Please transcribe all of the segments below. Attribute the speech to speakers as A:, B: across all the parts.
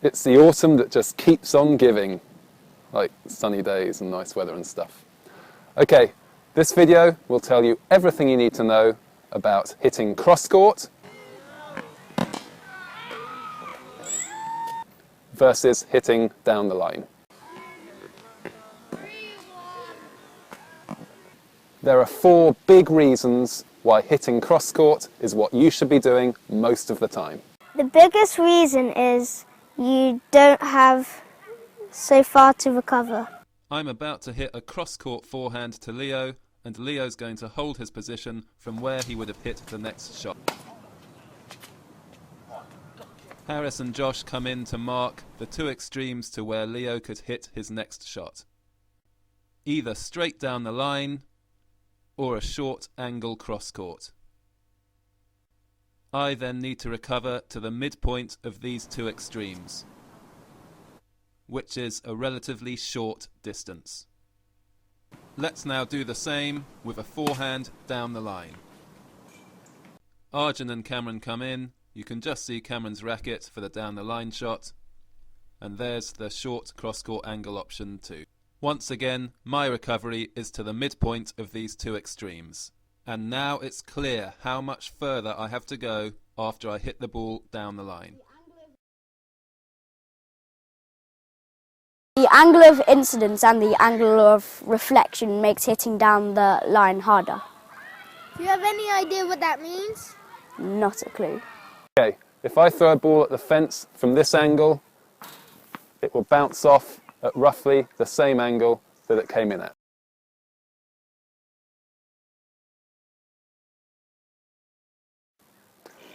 A: It's the autumn that just keeps on giving, like sunny days and nice weather and stuff. Okay, this video will tell you everything you need to know about hitting cross-court versus hitting down the line. There are 4 big reasons why hitting cross-court is what you should be doing most of the time.
B: The biggest reason is you don't have so far to recover.
C: I'm about to hit a cross-court forehand to Leo, and Leo's going to hold his position from where he would have hit the next shot. Harris and Josh come in to mark the 2 extremes to where Leo could hit his next shot. Either straight down the line or a short angle cross-court. I then need to recover to the midpoint of these 2 extremes, which is a relatively short distance. Let's now do the same with a forehand down the line. Arjun and Cameron come in. You can just see Cameron's racket for the down the line shot, and there's the short cross-court angle option too. Once again, my recovery is to the midpoint of these 2 extremes. And now it's clear how much further I have to go after I hit the ball down the line.
D: The angle of incidence and the angle of reflection makes hitting down the line harder.
B: Do you have any idea what that means?
D: Not a clue.
A: Okay, if I throw a ball at the fence from this angle, it will bounce off at roughly the same angle that it came in at.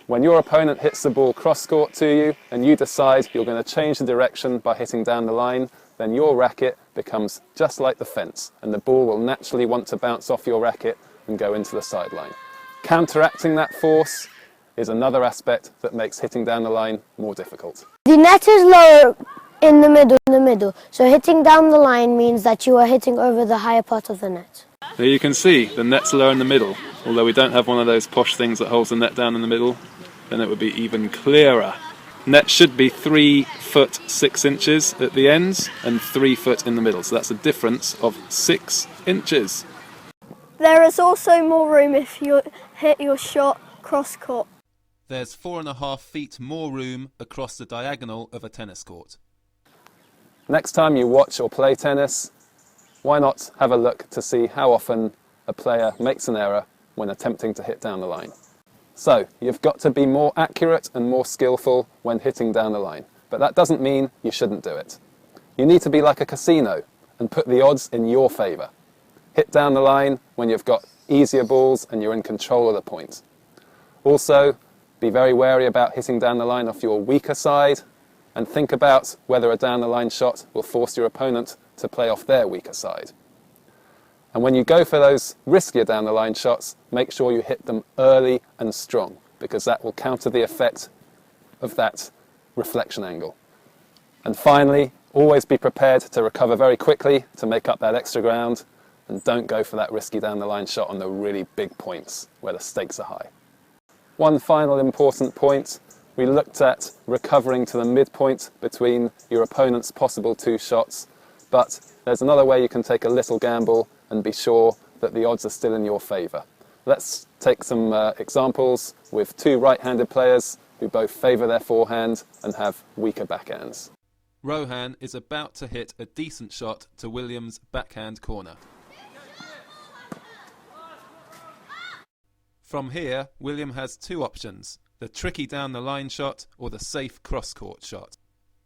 A: When your opponent hits the ball cross-court to you and you decide you're going to change the direction by hitting down the line, then your racket becomes just like the fence and the ball will naturally want to bounce off your racket and go into the sideline. Counteracting that force is another aspect that makes hitting down the line more difficult.
B: The net is lower in the middle, so hitting down the line means that you are hitting over the higher part of the net.
A: There you can see the net's lower in the middle. Although we don't have one of those posh things that holds the net down in the middle, then it would be even clearer. Net should be 3 foot 6 inches at the ends and 3 foot in the middle, so that's a difference of 6 inches.
B: There is also more room if you hit your shot cross-court.
C: There's 4.5 feet more room across the diagonal of a tennis court.
A: Next time you watch or play tennis, why not have a look to see how often a player makes an error when attempting to hit down the line. So, you've got to be more accurate and more skillful when hitting down the line, but that doesn't mean you shouldn't do it. You need to be like a casino and put the odds in your favour. Hit down the line when you've got easier balls and you're in control of the point. Also, be very wary about hitting down the line off your weaker side and think about whether a down the line shot will force your opponent to play off their weaker side. And when you go for those riskier down the line shots, make sure you hit them early and strong, because that will counter the effect of that reflection angle. And finally, always be prepared to recover very quickly to make up that extra ground, and don't go for that risky down the line shot on the really big points where the stakes are high. One final important point, we looked at recovering to the midpoint between your opponent's possible 2 shots, but there's another way you can take a little gamble and be sure that the odds are still in your favour. Let's take some examples with 2 right-handed players who both favour their forehand and have weaker backhands.
C: Rohan is about to hit a decent shot to William's backhand corner. From here, William has 2 options, the tricky down the line shot or the safe cross-court shot.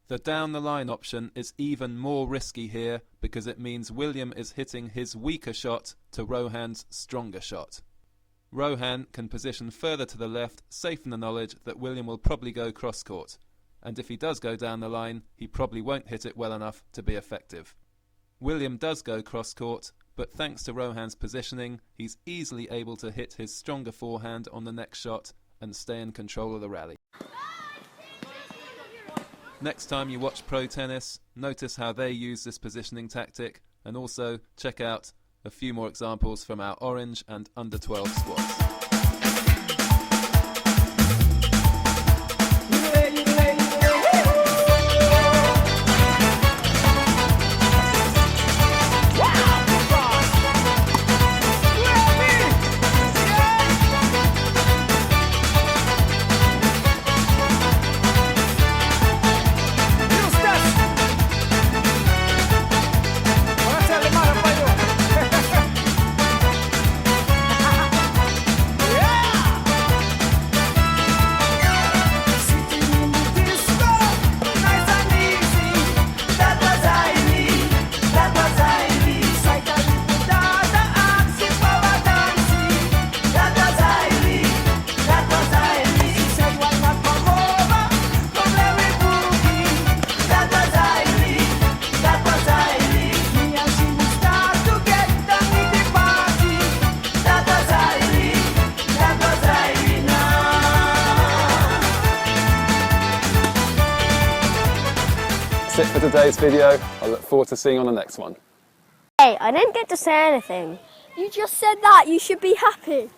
C: The down the line option is even more risky here because it means William is hitting his weaker shot to Rohan's stronger shot. Rohan can position further to the left, safe in the knowledge that William will probably go cross-court, and if he does go down the line, he probably won't hit it well enough to be effective. William does go cross-court, but thanks to Rohan's positioning, he's easily able to hit his stronger forehand on the next shot and stay in control of the rally. Next time you watch pro tennis, notice how they use this positioning tactic, and also check out a few more examples from our Orange and Under 12 squads.
A: That's it for today's video. I look forward to seeing you on the next one.
B: Hey, I didn't get to say anything.
D: You just said that. You should be happy.